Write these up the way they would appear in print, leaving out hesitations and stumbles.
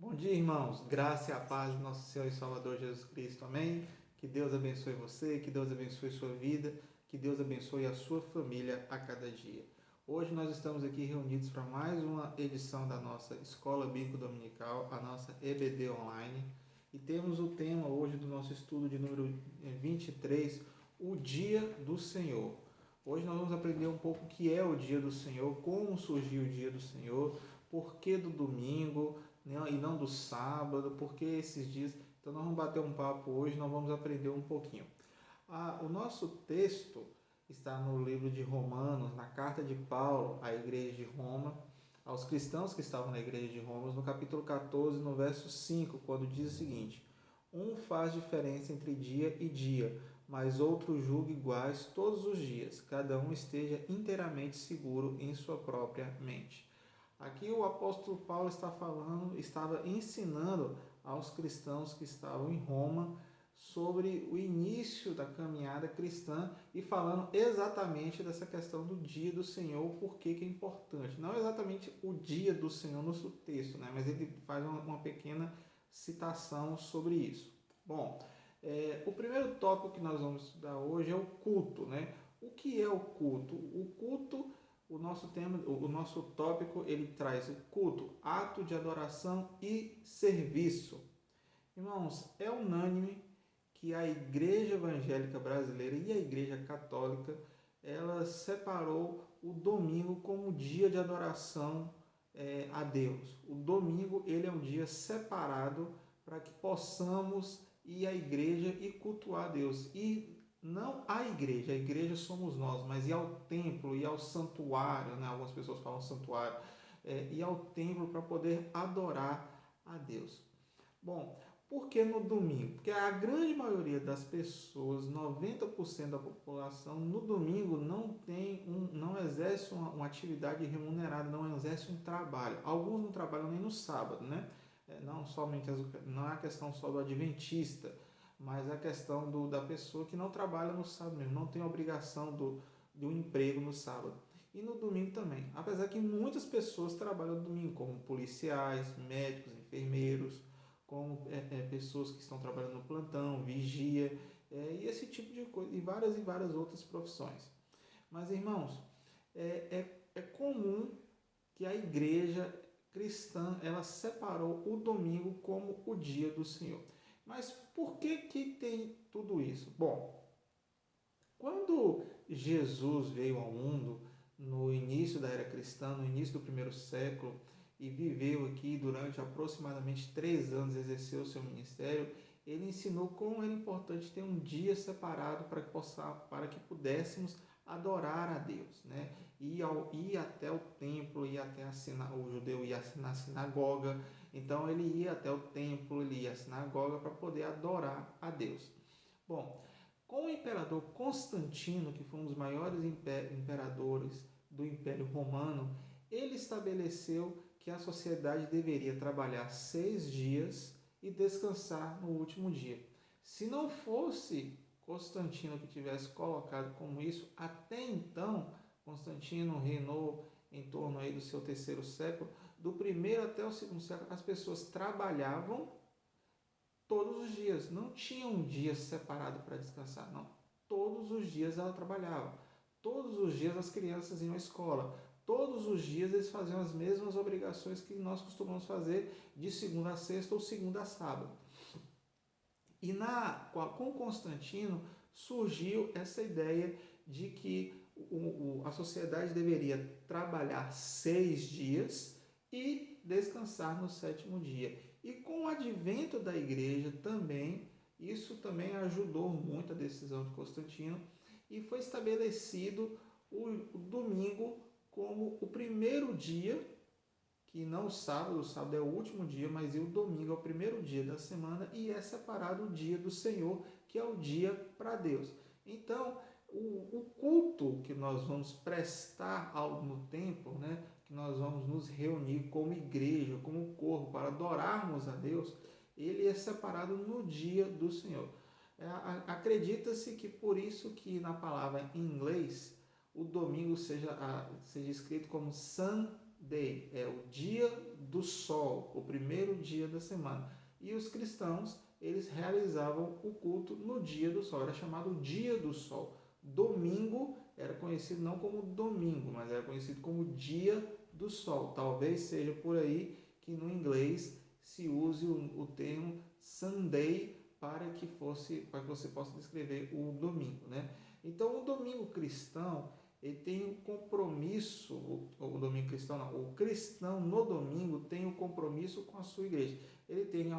Bom dia, irmãos. Graça e a paz do nosso Senhor e Salvador Jesus Cristo. Amém? Que Deus abençoe você, que Deus abençoe sua vida, que Deus abençoe a sua família a cada dia. Hoje nós estamos aqui reunidos para mais uma edição da nossa Escola Bíblica Dominical, a nossa EBD Online. E temos o tema hoje do nosso estudo de número 23, o Dia do Senhor. Hoje nós vamos aprender um pouco o que é o Dia do Senhor, como surgiu o Dia do Senhor, por que do domingo, né, e não do sábado, por que esses dias. Então nós vamos bater um papo hoje, nós vamos aprender um pouquinho. O nosso texto está no livro de Romanos, na carta de Paulo à igreja de Roma, aos cristãos que estavam na igreja de Roma, no capítulo 14, no verso 5, quando diz o seguinte: um faz diferença entre dia e dia, mas outro julga iguais todos os dias, cada um esteja inteiramente seguro em sua própria mente. Aqui o apóstolo Paulo estava ensinando aos cristãos que estavam em Roma sobre o início da caminhada cristã e falando exatamente dessa questão do dia do Senhor, por que é importante. Não exatamente o dia do Senhor no seu texto, né? Mas ele faz uma pequena citação sobre isso. Bom, o primeiro tópico que nós vamos estudar hoje é o culto, né? O que é o culto? O culto, o nosso tópico, ele traz o culto, ato de adoração e serviço. Irmãos, é unânime que a Igreja Evangélica Brasileira e a Igreja Católica, ela separou o domingo como dia de adoração a Deus. O domingo ele é um dia separado para que possamos ir à igreja e cultuar a Deus. E não a igreja somos nós, mas ir ao templo, ir ao santuário, né? Algumas pessoas falam santuário, ir ao templo para poder adorar a Deus. Bom, por que no domingo? Porque a grande maioria das pessoas, 90% da população, no domingo não exerce uma atividade remunerada, não exerce um trabalho. Alguns não trabalham nem no sábado, né? Não é a questão só do adventista, mas a questão da pessoa que não trabalha no sábado mesmo, não tem obrigação de um emprego no sábado. E no domingo também. Apesar que muitas pessoas trabalham no domingo, como policiais, médicos, enfermeiros, como pessoas que estão trabalhando no plantão, vigia, e esse tipo de coisa, e várias outras profissões. Mas, irmãos, é comum que a igreja cristã ela separou o domingo como o dia do Senhor. Mas por que tem tudo isso? Bom, quando Jesus veio ao mundo, no início da era cristã, no início do primeiro século, e viveu aqui durante aproximadamente 3 anos, exerceu o seu ministério, ele ensinou como era importante ter um dia separado para que pudéssemos adorar a Deus, né? Ir até o templo, o judeu ia na sinagoga, então ele ia até o templo, ele ia à sinagoga para poder adorar a Deus. Bom, com o imperador Constantino, que foi um dos maiores imperadores do Império Romano, ele estabeleceu que a sociedade deveria trabalhar 6 dias e descansar no último dia. Se não fosse Constantino que tivesse colocado como isso, até então, Constantino reinou em torno aí do seu terceiro século, do primeiro até o segundo século, as pessoas trabalhavam todos os dias. Não tinha um dia separado para descansar, não. Todos os dias ela trabalhava. Todos os dias as crianças iam à escola. Todos os dias eles faziam as mesmas obrigações que nós costumamos fazer de segunda a sexta ou segunda a sábado. E com Constantino surgiu essa ideia de que a sociedade deveria trabalhar 6 dias e descansar no sétimo dia. E com o advento da igreja também, isso também ajudou muito a decisão de Constantino e foi estabelecido o domingo como o primeiro dia, que não o sábado é o último dia, mas o domingo é o primeiro dia da semana e é separado o dia do Senhor, que é o dia para Deus. Então, o culto que nós vamos prestar no templo, né, que nós vamos nos reunir como igreja, como corpo, para adorarmos a Deus, ele é separado no dia do Senhor. Acredita-se que por isso que na palavra em inglês o domingo seja escrito como Sunday, é o dia do sol, o primeiro dia da semana. E os cristãos, eles realizavam o culto no dia do sol, era chamado dia do sol. Domingo era conhecido não como domingo, mas era conhecido como dia do sol. Talvez seja por aí que no inglês se use o termo Sunday para que você possa descrever o domingo, né? Então, o domingo cristão, ele tem um compromisso, o domingo cristão não, o cristão no domingo tem um compromisso com a sua igreja. Ele tem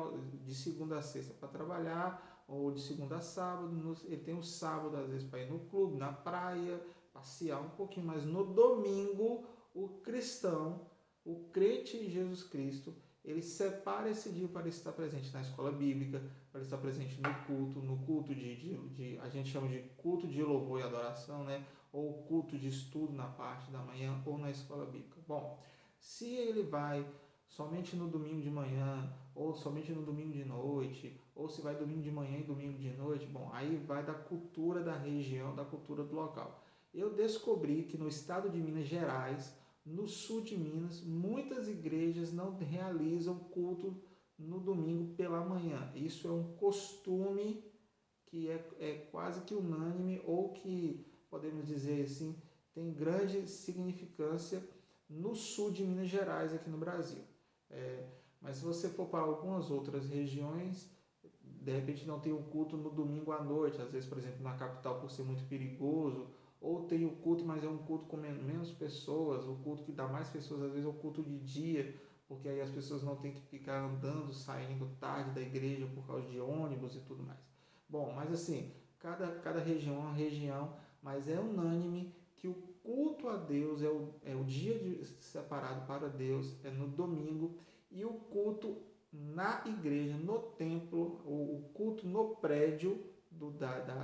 de segunda a sexta para trabalhar, ou de segunda a sábado, ele tem o sábado às vezes para ir no clube, na praia, passear um pouquinho, mas no domingo o cristão, o crente em Jesus Cristo, ele separa esse dia para estar presente na escola bíblica, para estar presente no culto a gente chama de culto de louvor e adoração, né? Ou culto de estudo na parte da manhã ou na escola bíblica. Bom, se ele vai somente no domingo de manhã, ou somente no domingo de noite, ou se vai domingo de manhã e domingo de noite, bom, aí vai da cultura da região, da cultura do local. Eu descobri que no estado de Minas Gerais, no sul de Minas, muitas igrejas não realizam culto no domingo pela manhã. Isso é um costume que é quase que unânime, ou que, podemos dizer assim, tem grande significância no sul de Minas Gerais, aqui no Brasil. Mas se você for para algumas outras regiões, de repente não tem o culto no domingo à noite, às vezes, por exemplo, na capital, por ser muito perigoso, ou tem o culto, mas é um culto com menos pessoas, o culto que dá mais pessoas, às vezes é o culto de dia, porque aí as pessoas não têm que ficar andando, saindo tarde da igreja por causa de ônibus e tudo mais. Bom, mas assim, cada região é uma região, mas é unânime que o culto a Deus é o dia separado para Deus, é no domingo, e o culto na igreja, no templo, o culto no prédio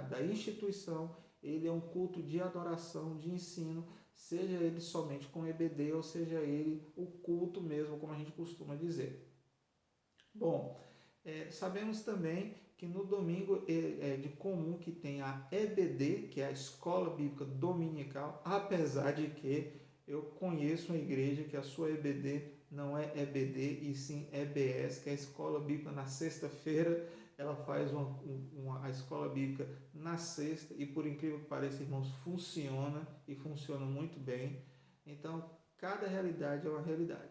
da instituição, ele é um culto de adoração, de ensino, seja ele somente com EBD, ou seja ele o culto mesmo, como a gente costuma dizer. Bom, sabemos também que no domingo é de comum que tenha a EBD, que é a Escola Bíblica Dominical, apesar de que eu conheço uma igreja que a sua EBD não é EBD, e sim EBS, que é a Escola Bíblica na sexta-feira. Ela faz a Escola Bíblica na sexta, e por incrível que pareça, irmãos, funciona, e funciona muito bem. Então, cada realidade é uma realidade.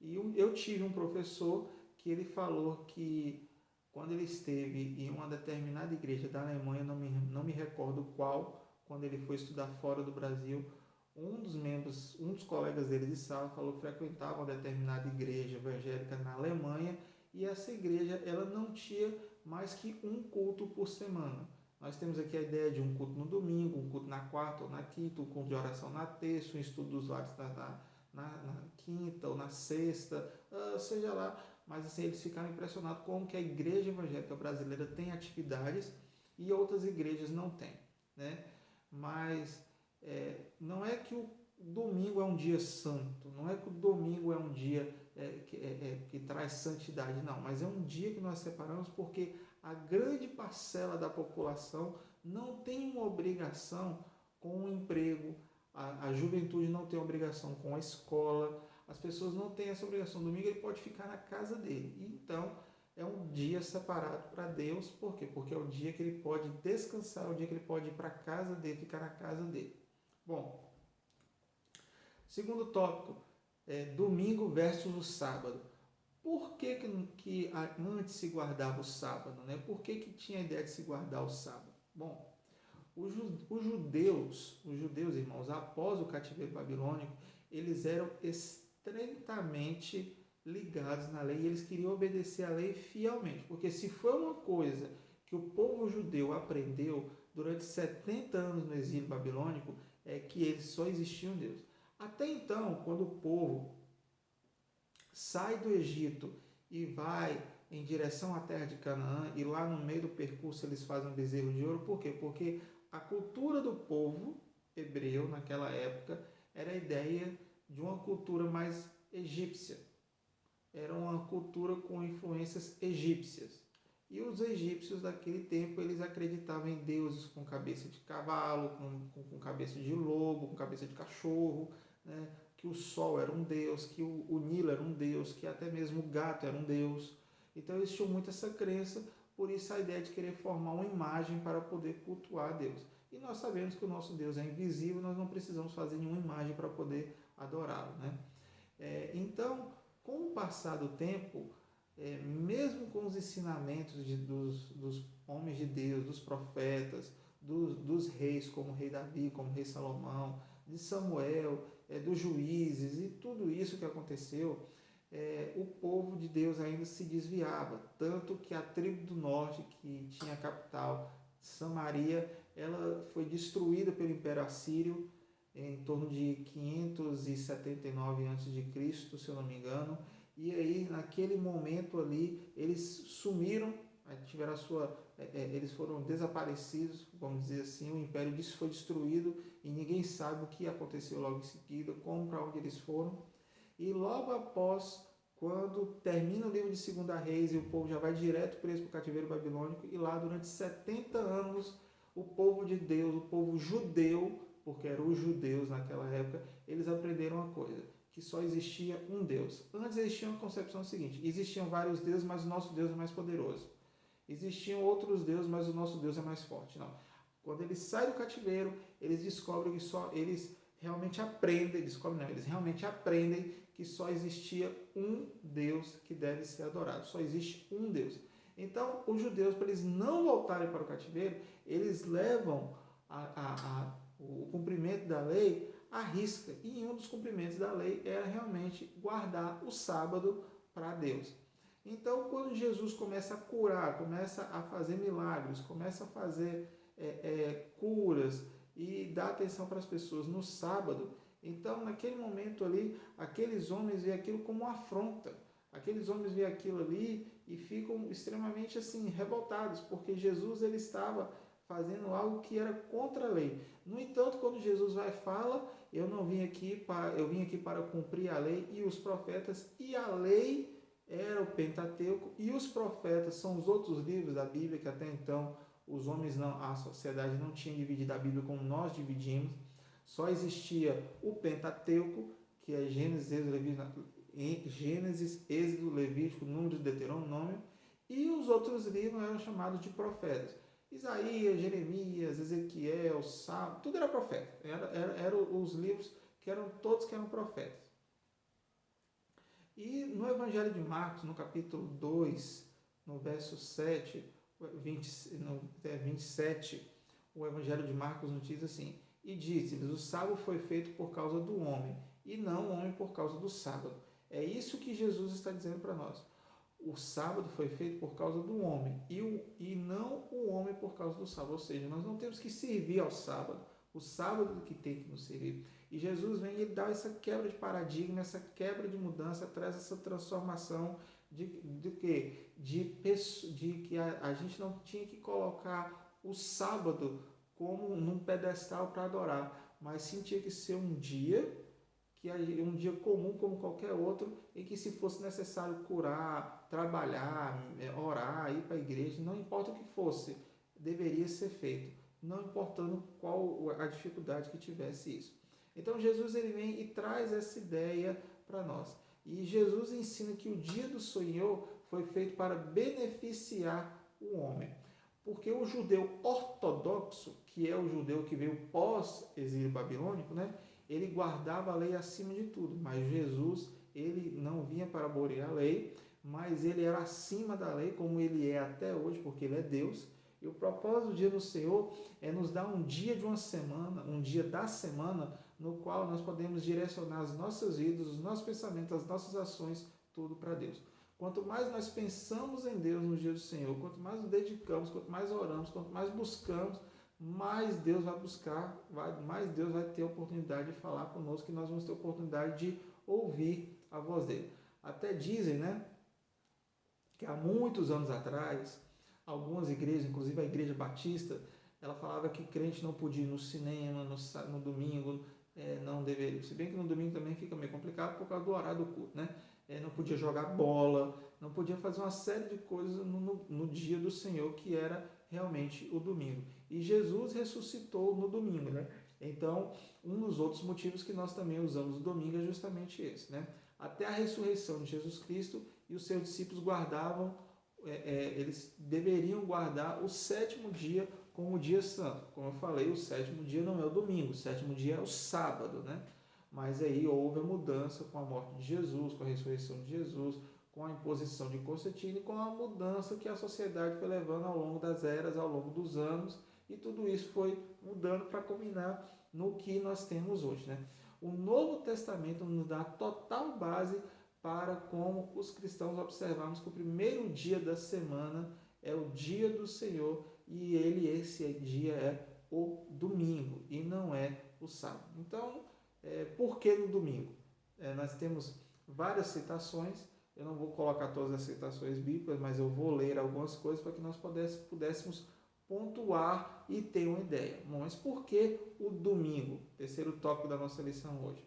E eu tive um professor que ele falou que quando ele esteve em uma determinada igreja da Alemanha, não me recordo qual, quando ele foi estudar fora do Brasil, um dos colegas dele de sala falou que frequentava uma determinada igreja evangélica na Alemanha, e essa igreja ela não tinha mais que um culto por semana. Nós temos aqui a ideia de um culto no domingo, um culto na quarta ou na quinta, um culto de oração na terça, um estudo dos lares na quinta ou na sexta, seja lá. Mas assim, eles ficaram impressionados com que a igreja evangélica brasileira tem atividades e outras igrejas não têm, né? Mas não é que o domingo é um dia santo, não é que o domingo é um dia que traz santidade, não, mas é um dia que nós separamos porque a grande parcela da população não tem uma obrigação com o emprego, a juventude não tem obrigação com a escola, as pessoas não têm essa obrigação. Domingo ele pode ficar na casa dele. Então, é um dia separado para Deus. Por quê? Porque é o dia que ele pode descansar, é o dia que ele pode ir para a casa dele, ficar na casa dele. Bom, segundo tópico, domingo versus o sábado. Por que antes se guardava o sábado, né? Por que tinha a ideia de se guardar o sábado? Bom, os judeus, irmãos, após o cativeiro babilônico, eles eram estreitamente ligados na lei, e eles queriam obedecer a lei fielmente, porque se foi uma coisa que o povo judeu aprendeu durante 70 anos no exílio babilônico, é que eles só existiam Deus. Até então, quando o povo sai do Egito e vai em direção à terra de Canaã, e lá no meio do percurso eles fazem um bezerro de ouro. Por quê? Porque a cultura do povo hebreu naquela época era a ideia de uma cultura mais egípcia. Era uma cultura com influências egípcias. E os egípcios daquele tempo, eles acreditavam em deuses com cabeça de cavalo, com cabeça de lobo, com cabeça de cachorro, né? que o sol era um deus, que o Nilo era um deus, que até mesmo o gato era um deus. Então eles tinham muito essa crença, por isso a ideia de querer formar uma imagem para poder cultuar a Deus. E nós sabemos que o nosso Deus é invisível, nós não precisamos fazer nenhuma imagem para poder adorá-lo, né? Então, com o passar do tempo, mesmo com os ensinamentos dos homens de Deus, dos profetas, dos reis, como o rei Davi, como o rei Salomão, de Samuel, dos juízes e tudo isso que aconteceu, o povo de Deus ainda se desviava, tanto que a tribo do norte, que tinha a capital Samaria, ela foi destruída pelo Império Assírio em torno de 579 a.C., se eu não me engano, e aí naquele momento ali eles sumiram, tiveram eles foram desaparecidos, vamos dizer assim, o império foi destruído e ninguém sabe o que aconteceu logo em seguida, como, para onde eles foram. E logo após, quando termina o livro de Segunda Reis e o povo já vai direto preso para o cativeiro babilônico, e lá durante 70 anos o povo de Deus, o povo judeu, porque eram os judeus naquela época, eles aprenderam uma coisa, que só existia um Deus. Antes existia uma concepção seguinte: existiam vários deuses, mas o nosso Deus é mais poderoso. Existiam outros deuses, mas o nosso Deus é mais forte. Não. Quando eles saem do cativeiro, eles descobrem que só eles realmente aprendem, eles realmente aprendem que só existia um Deus que deve ser adorado. Só existe um Deus. Então, os judeus, para eles não voltarem para o cativeiro, eles levam o cumprimento da lei à risca. E um dos cumprimentos da lei era realmente guardar o sábado para Deus. Então, quando Jesus começa a curar, começa a fazer milagres, começa a fazer curas e dar atenção para as pessoas no sábado, então, naquele momento ali, aqueles homens veem aquilo como uma afronta. Aqueles homens veem aquilo ali e ficam extremamente assim revoltados, porque Jesus ele estava fazendo algo que era contra a lei. No entanto, quando Jesus vai e fala, eu vim aqui para cumprir a lei e os profetas, e a lei era o Pentateuco, e os profetas são os outros livros da Bíblia que até então os homens a sociedade não tinha dividido a Bíblia como nós dividimos. Só existia o Pentateuco, que é Gênesis, Êxodo, Levítico, Números, Deuteronômio, e os outros livros eram chamados de profetas. Isaías, Jeremias, Ezequiel, Salmo, tudo era profeta. Eram os livros que eram profetas. E no Evangelho de Marcos, no capítulo 2, no verso 27, o Evangelho de Marcos nos diz assim: e disse-lhes, o sábado foi feito por causa do homem, e não o homem por causa do sábado. É isso que Jesus está dizendo para nós. O sábado foi feito por causa do homem, e não o homem por causa do sábado. Ou seja, nós não temos que servir ao sábado. O sábado que tem que nos servir. E Jesus vem e dá essa quebra de paradigma, essa quebra de mudança, traz essa transformação de que a gente não tinha que colocar o sábado como num pedestal para adorar, mas sim tinha que ser um dia comum como qualquer outro, em que se fosse necessário curar, trabalhar, orar, ir para a igreja, não importa o que fosse, deveria ser feito, não importando qual a dificuldade que tivesse isso. Então Jesus ele vem e traz essa ideia para nós. E Jesus ensina que o dia do Senhor foi feito para beneficiar o homem. Porque o judeu ortodoxo, que é o judeu que veio pós-exílio babilônico, né, ele guardava a lei acima de tudo. Mas Jesus, ele não vinha para abolir a lei, mas ele era acima da lei, como ele é até hoje, porque ele é Deus. E o propósito do dia do Senhor é nos dar um dia de uma semana, um dia da semana, no qual nós podemos direcionar as nossas vidas, os nossos pensamentos, as nossas ações, tudo para Deus. Quanto mais nós pensamos em Deus no dia do Senhor, quanto mais nos dedicamos, quanto mais oramos, quanto mais buscamos, mais Deus vai buscar, mais Deus vai ter a oportunidade de falar conosco, e nós vamos ter a oportunidade de ouvir a voz dele. Até dizem, né, que há muitos anos atrás, algumas igrejas, inclusive a Igreja Batista, ela falava que crente não podia ir no cinema, no domingo, não deveria. Se bem que no domingo também fica meio complicado por causa do horário do culto, né? Não podia jogar bola, não podia fazer uma série de coisas no dia do Senhor, que era realmente o domingo. E Jesus ressuscitou no domingo, né? Então, um dos outros motivos que nós também usamos o domingo é justamente esse, né? Até a ressurreição de Jesus Cristo, e os seus discípulos guardavam, eles deveriam guardar o sétimo dia como o dia santo. Como eu falei, o sétimo dia não é o domingo, o sétimo dia é o sábado, né? Mas aí houve a mudança com a morte de Jesus, com a ressurreição de Jesus, com a imposição de Constantino e com a mudança que a sociedade foi levando ao longo das eras, ao longo dos anos, e tudo isso foi mudando para culminar no que nós temos hoje, né? O Novo Testamento nos dá total base para como os cristãos observarmos que o primeiro dia da semana é o dia do Senhor e esse dia é o domingo e não é o sábado. Então, por que no domingo? Nós temos várias citações, eu não vou colocar todas as citações bíblicas, mas eu vou ler algumas coisas para que nós pudéssemos pontuar e ter uma ideia. Mas por que o domingo? Terceiro tópico da nossa lição hoje.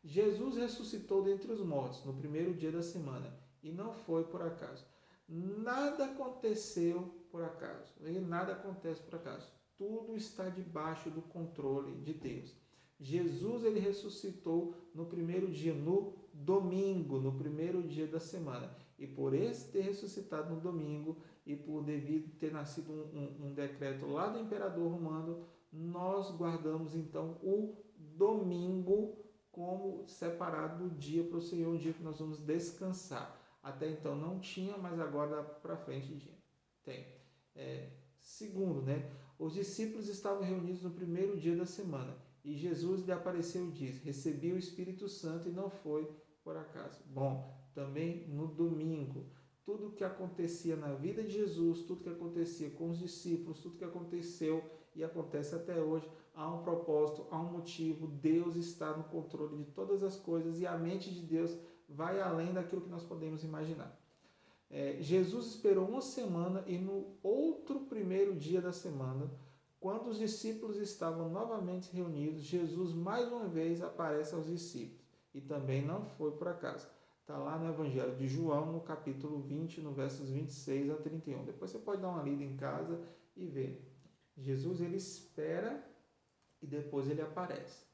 Jesus ressuscitou dentre os mortos no primeiro dia da semana e não foi por acaso. Nada aconteceu por acaso. E nada acontece por acaso. Tudo está debaixo do controle de Deus. Jesus ele ressuscitou no primeiro dia, no domingo, no primeiro dia da semana. E por esse ter ressuscitado no domingo e por devido ter nascido um decreto lá do imperador romano, nós guardamos então o domingo como separado do dia para o Senhor, um dia que nós vamos descansar. Até então não tinha, mas agora para frente tem. Segundo, né? Os discípulos estavam reunidos no primeiro dia da semana e Jesus lhe apareceu e disse: recebi o Espírito Santo e não foi por acaso. Bom, também no domingo, tudo o que acontecia na vida de Jesus, tudo que acontecia com os discípulos, tudo que aconteceu e acontece até hoje, há um propósito, há um motivo. Deus está no controle de todas as coisas e a mente de Deus vai além daquilo que nós podemos imaginar. Jesus esperou uma semana e no outro primeiro dia da semana, quando os discípulos estavam novamente reunidos, Jesus mais uma vez aparece aos discípulos. E também não foi por acaso. Está lá no Evangelho de João, no capítulo 20, no versos 26 a 31. Depois você pode dar uma lida em casa e ver. Jesus ele espera e depois ele aparece.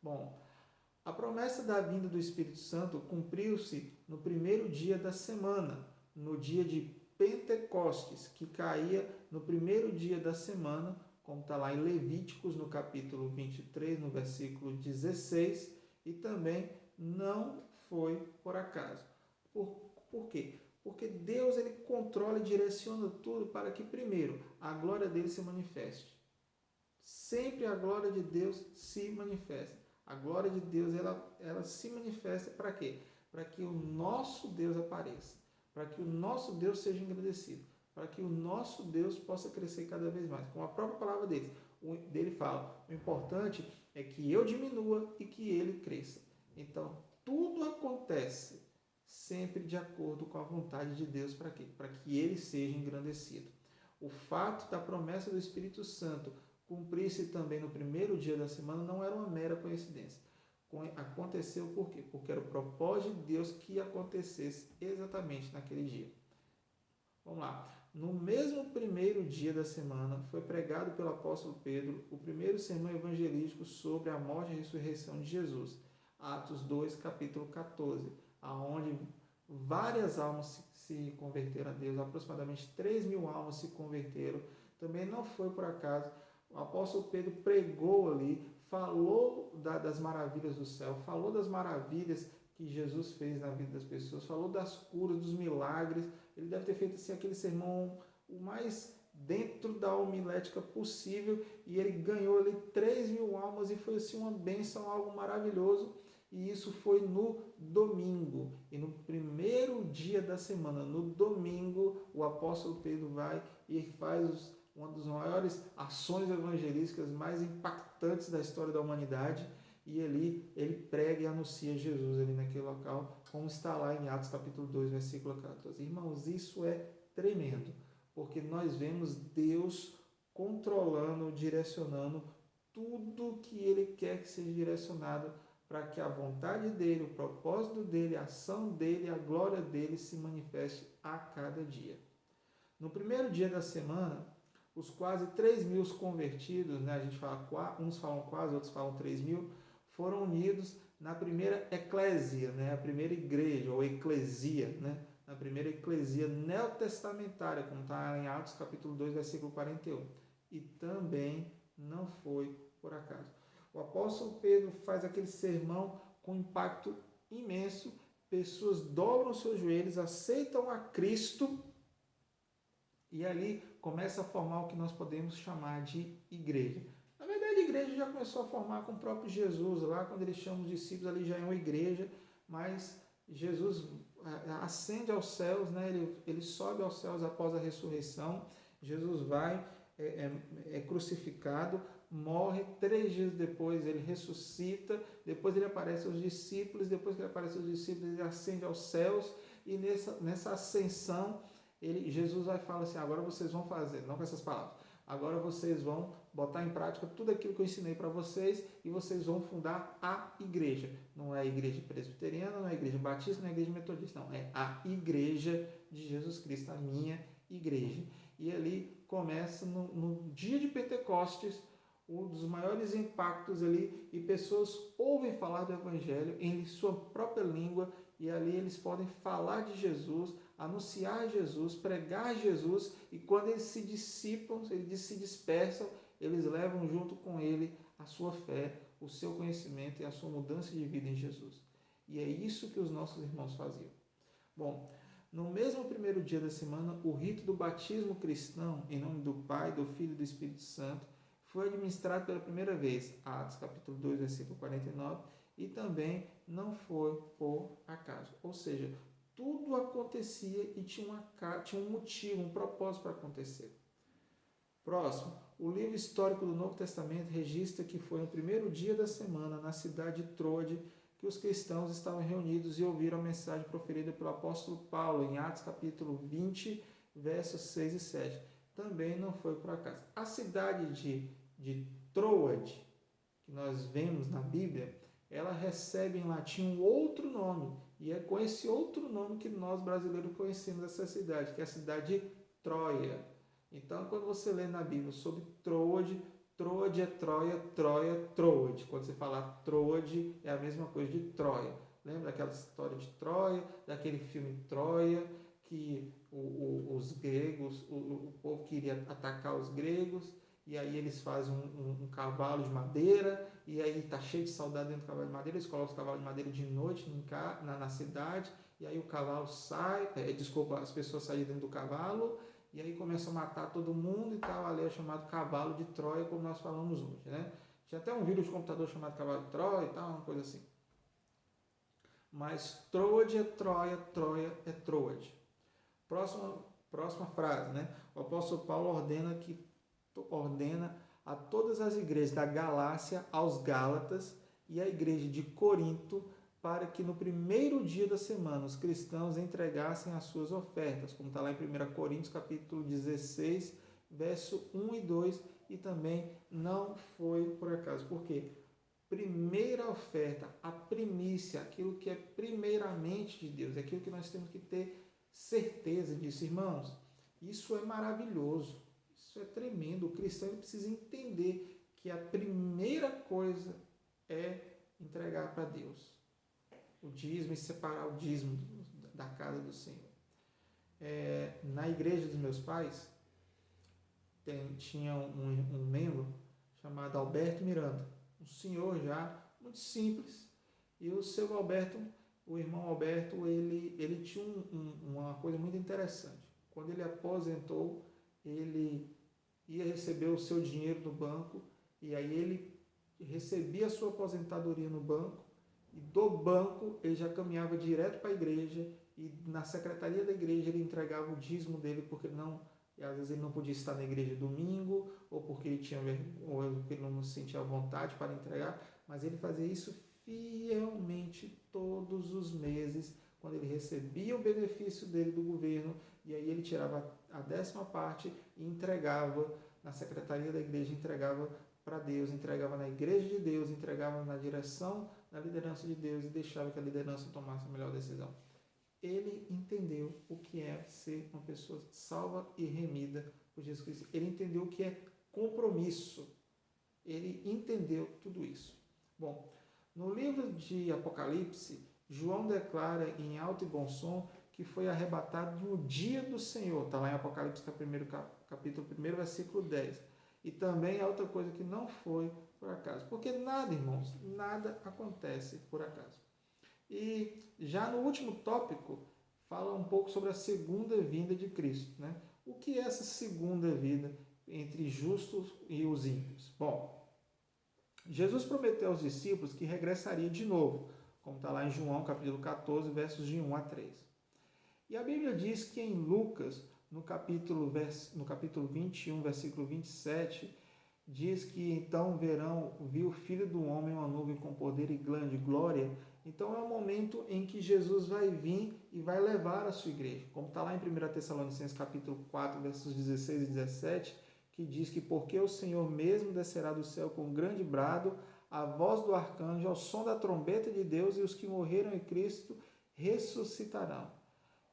Bom, a promessa da vinda do Espírito Santo cumpriu-se no primeiro dia da semana, no dia de Pentecostes, que caía no primeiro dia da semana, como está lá em Levíticos, no capítulo 23, no versículo 16, e também não foi por acaso. Por quê? Porque Deus ele controla e direciona tudo para que, primeiro, a glória dele se manifeste. Sempre a glória de Deus se manifesta. A glória de Deus ela se manifesta para quê? Para que o nosso Deus apareça, para que o nosso Deus seja engrandecido, para que o nosso Deus possa crescer cada vez mais. Como a própria palavra dele fala, o importante é que eu diminua e que ele cresça. Então, tudo acontece sempre de acordo com a vontade de Deus. Para quê? Para que ele seja engrandecido. O fato da promessa do Espírito Santo cumprir-se também no primeiro dia da semana não era uma mera coincidência. Aconteceu por quê? Porque era o propósito de Deus que acontecesse exatamente naquele dia. Vamos lá. No mesmo primeiro dia da semana, foi pregado pelo apóstolo Pedro o primeiro sermão evangelístico sobre a morte e ressurreição de Jesus. Atos 2, capítulo 14, aonde várias almas se converteram a Deus, aproximadamente 3.000 almas se converteram. Também não foi por acaso. O apóstolo Pedro pregou ali, falou das maravilhas do céu, falou das maravilhas que Jesus fez na vida das pessoas, falou das curas, dos milagres. Ele deve ter feito assim, aquele sermão o mais dentro da homilética possível, e ele ganhou ali 3.000 almas, e foi assim uma bênção, algo maravilhoso. E isso foi no domingo. E no primeiro dia da semana, no domingo, o apóstolo Pedro vai e faz uma das maiores ações evangelísticas mais impactantes da história da humanidade, e ele prega e anuncia Jesus ali naquele local, como está lá em Atos capítulo 2, versículo 14. Irmãos, isso é tremendo, porque nós vemos Deus controlando, direcionando tudo que ele quer que seja direcionado para que a vontade dele, o propósito dele, a ação dele, a glória dele se manifeste a cada dia. No primeiro dia da semana, os quase 3.000 convertidos, né? A gente fala, uns falam quase, outros falam 3.000, foram unidos na primeira eclésia, né? A primeira igreja, ou eclesia, né? Na primeira eclesia neotestamentária, como está em Atos capítulo 2, versículo 41. E também não foi por acaso. O apóstolo Pedro faz aquele sermão com impacto imenso, pessoas dobram seus joelhos, aceitam a Cristo, e ali começa a formar o que nós podemos chamar de igreja. Na verdade, a igreja já começou a formar com o próprio Jesus, lá quando ele chama os discípulos, ali já é uma igreja, mas Jesus ascende aos céus, né? Ele sobe aos céus após a ressurreição, Jesus vai, é crucificado, morre, 3 dias depois ele ressuscita, depois ele aparece aos discípulos, depois que ele aparece aos discípulos ele ascende aos céus, e nessa ascensão Jesus vai falar assim, agora vocês vão fazer, não com essas palavras, agora vocês vão botar em prática tudo aquilo que eu ensinei para vocês e vocês vão fundar a igreja. Não é a igreja presbiteriana, não é a igreja batista, não é a igreja metodista, não, é a igreja de Jesus Cristo, a minha igreja. E ali começa no dia de Pentecostes, um dos maiores impactos ali, e pessoas ouvem falar do Evangelho em sua própria língua, e ali eles podem falar de Jesus, anunciar Jesus, pregar Jesus, e quando eles se dissipam, eles se dispersam, eles levam junto com ele a sua fé, o seu conhecimento e a sua mudança de vida em Jesus. E é isso que os nossos irmãos faziam. Bom, no mesmo primeiro dia da semana, o rito do batismo cristão, em nome do Pai, do Filho e do Espírito Santo, foi administrado pela primeira vez, Atos capítulo 2, versículo 49, e também não foi por acaso. Ou seja, tudo acontecia e tinha um motivo, um propósito para acontecer. Próximo, o livro histórico do Novo Testamento registra que foi no primeiro dia da semana, na cidade de Troade, que os cristãos estavam reunidos e ouviram a mensagem proferida pelo apóstolo Paulo, em Atos capítulo 20, versos 6 e 7. Também não foi por acaso. A cidade de Troade, que nós vemos na Bíblia, ela recebe em latim um outro nome, e é com esse outro nome que nós brasileiros conhecemos essa cidade, que é a cidade de Troia. Então, quando você lê na Bíblia sobre Troade, Troade é Troia, Troia é Troade. Quando você falar Troade, é a mesma coisa de Troia. Lembra daquela história de Troia, daquele filme Troia, que os gregos, o povo queria atacar os gregos, e aí eles fazem um cavalo de madeira, e aí está cheio de soldado dentro do cavalo de madeira, eles colocam os cavalos de madeira de noite na cidade, e aí o cavalo sai, as pessoas saem dentro do cavalo, e aí começam a matar todo mundo e tal, ali é chamado cavalo de Troia, como nós falamos hoje, né? Tinha até um vírus de computador chamado cavalo de Troia e tal, uma coisa assim. Mas Troade é Troia, Troia é Troade. Próxima frase, né? O apóstolo Paulo ordena a todas as igrejas da Galácia, aos Gálatas e à igreja de Corinto, para que no primeiro dia da semana os cristãos entregassem as suas ofertas, como está lá em 1 Coríntios capítulo 16, verso 1 e 2, e também não foi por acaso. Por quê? Primeira oferta, a primícia, aquilo que é primeiramente de Deus, aquilo que nós temos que ter certeza disso, irmãos. Isso é maravilhoso, isso é tremendo. O cristão precisa entender que a primeira coisa é entregar para Deus o dízimo e separar o dízimo da casa do Senhor. Na igreja dos meus pais, tinha um membro chamado Alberto Miranda, um senhor já muito simples, e o seu Alberto, o irmão Alberto, ele tinha uma coisa muito interessante. Quando ele aposentou, ele ia receber o seu dinheiro no banco, e aí ele recebia a sua aposentadoria no banco, e do banco ele já caminhava direto para a igreja, e na secretaria da igreja ele entregava o dízimo dele, porque às vezes ele não podia estar na igreja domingo, ou porque ele tinha ou porque ele não sentia vontade para entregar, mas ele fazia isso fielmente todos os meses, quando ele recebia o benefício dele do governo, e aí ele tirava a 10ª parte e entregava na secretaria da igreja, entregava para Deus, entregava na igreja de Deus, entregava na direção, na liderança de Deus, e deixava que a liderança tomasse a melhor decisão. ele entendeu o que é ser uma pessoa salva e remida por Jesus Cristo. Ele entendeu o que é compromisso. Ele entendeu tudo isso. Bom, no livro de Apocalipse, João declara em alto e bom som que foi arrebatado no dia do Senhor. Está lá em Apocalipse, capítulo 1, versículo 10. E também é outra coisa que não foi por acaso. Porque nada, irmãos, nada acontece por acaso. E já no último tópico, fala um pouco sobre a segunda vinda de Cristo, né? O que é essa segunda vinda entre justos e os ímpios? Bom, Jesus prometeu aos discípulos que regressaria de novo, como está lá em João, capítulo 14, versos de 1 a 3. E a Bíblia diz que em Lucas, no capítulo 21, versículo 27, diz que então viu o Filho do Homem uma nuvem com poder e grande glória. Então é o momento em que Jesus vai vir e vai levar a sua igreja. Como está lá em 1 Tessalonicenses capítulo 4, versos 16 e 17, que diz que porque o Senhor mesmo descerá do céu com um grande brado, a voz do arcanjo, ao som da trombeta de Deus, e os que morreram em Cristo ressuscitarão.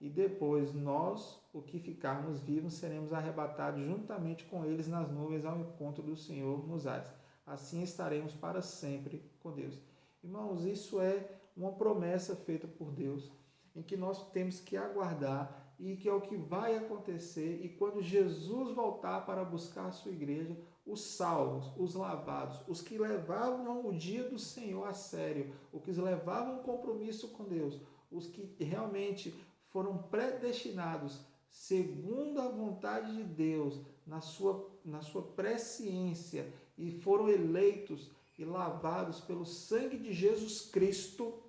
E depois nós, o que ficarmos vivos, seremos arrebatados juntamente com eles nas nuvens ao encontro do Senhor nos ares. Assim estaremos para sempre com Deus. Irmãos, isso é uma promessa feita por Deus, em que nós temos que aguardar e que é o que vai acontecer. E quando Jesus voltar para buscar a sua igreja, os salvos, os lavados, os que levavam o dia do Senhor a sério, os que levavam um compromisso com Deus, os que realmente foram predestinados segundo a vontade de Deus, na sua presciência, e foram eleitos e lavados pelo sangue de Jesus Cristo,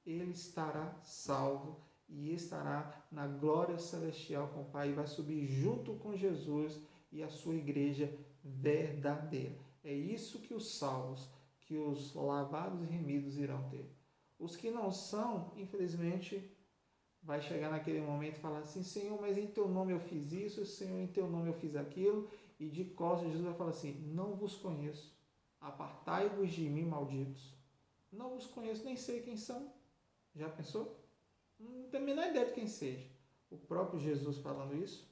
ele estará salvo e estará na glória celestial com o Pai, e vai subir junto com Jesus e a sua igreja verdadeira. É isso que os salvos, que os lavados e remidos irão ter. Os que não são, infelizmente, vai chegar naquele momento e falar assim: Senhor, mas em teu nome eu fiz isso, Senhor, em teu nome eu fiz aquilo, e de costas Jesus vai falar assim: não vos conheço, apartai-vos de mim, malditos. Não vos conheço, nem sei quem são. Já pensou? Não tenho a menor ideia de quem seja. O próprio Jesus falando isso.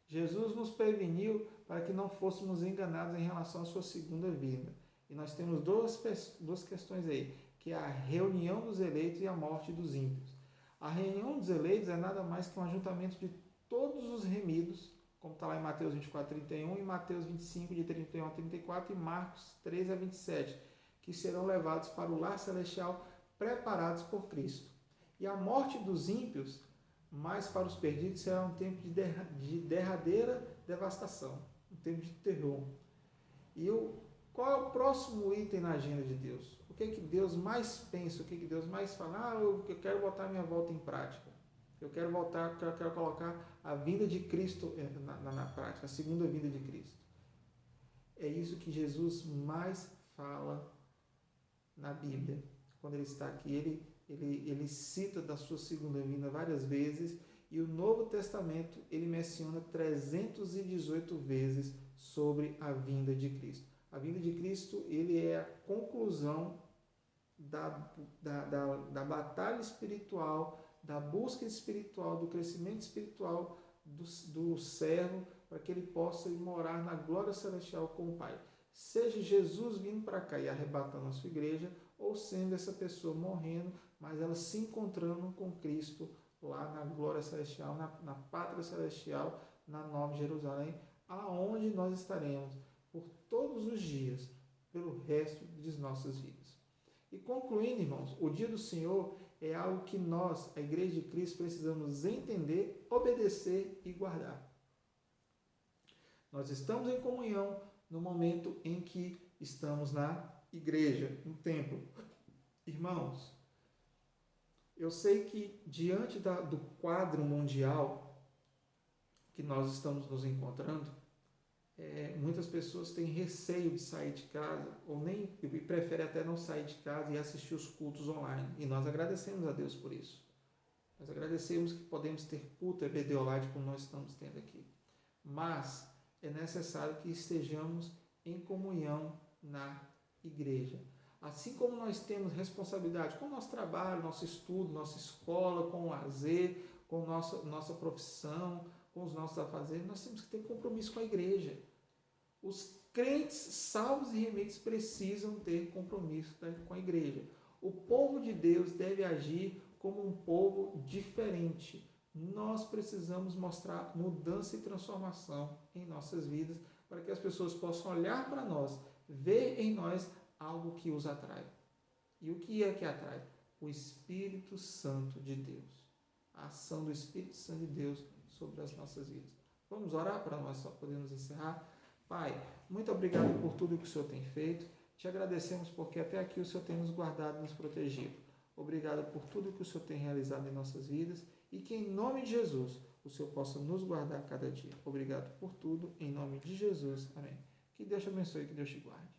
Jesus nos preveniu para que não fôssemos enganados em relação à sua segunda vinda. E nós temos duas questões aí, que é a reunião dos eleitos e a morte dos ímpios. A reunião dos eleitos é nada mais que um ajuntamento de todos os remidos, como está lá em Mateus 24, 31, e Mateus 25, de 31 a 34, e Marcos 13 a 27, que serão levados para o lar celestial preparados por Cristo. E a morte dos ímpios, mas para os perdidos, será um tempo de derradeira devastação, um tempo de terror. E qual é o próximo item na agenda de Deus? O que é que Deus mais pensa? O que é que Deus mais fala? Eu quero botar minha volta em prática. Eu quero colocar a vinda de Cristo na prática, a segunda vinda de Cristo. É isso que Jesus mais fala na Bíblia. Quando ele está aqui, ele cita da sua segunda vinda várias vezes, e o Novo Testamento ele menciona 318 vezes sobre a vinda de Cristo. A vinda de Cristo ele é a conclusão da batalha espiritual, da busca espiritual, do crescimento espiritual do servo, para que ele possa ir morar na glória celestial com o Pai. Seja Jesus vindo para cá e arrebatando a sua igreja, ou sendo essa pessoa morrendo, mas ela se encontrando com Cristo lá na glória celestial, na pátria celestial, na Nova Jerusalém, aonde nós estaremos por todos os dias, pelo resto de nossas vidas. E concluindo, irmãos, o dia do Senhor é algo que nós, a Igreja de Cristo, precisamos entender, obedecer e guardar. Nós estamos em comunhão no momento em que estamos na igreja, no templo. Irmãos, eu sei que diante do quadro mundial que nós estamos nos encontrando, muitas pessoas têm receio de sair de casa, ou nem preferem até não sair de casa e assistir os cultos online. E nós agradecemos a Deus por isso. Nós agradecemos que podemos ter culto EBD online como nós estamos tendo aqui. Mas é necessário que estejamos em comunhão na igreja. Assim como nós temos responsabilidade com o nosso trabalho, nosso estudo, nossa escola, com o lazer, com nossa profissão, com os nossos afazeres, nós temos que ter compromisso com a igreja. Os crentes salvos e remidos precisam ter compromisso com a igreja. O povo de Deus deve agir como um povo diferente. Nós precisamos mostrar mudança e transformação em nossas vidas para que as pessoas possam olhar para nós, ver em nós algo que os atrai. E o que é que atrai? O Espírito Santo de Deus. A ação do Espírito Santo de Deus sobre as nossas vidas. Vamos orar para nós só podermos encerrar? Pai, muito obrigado por tudo que o Senhor tem feito. Te agradecemos porque até aqui o Senhor tem nos guardado e nos protegido. Obrigado por tudo que o Senhor tem realizado em nossas vidas e que em nome de Jesus o Senhor possa nos guardar cada dia. Obrigado por tudo, em nome de Jesus. Amém. Que Deus te abençoe e que Deus te guarde.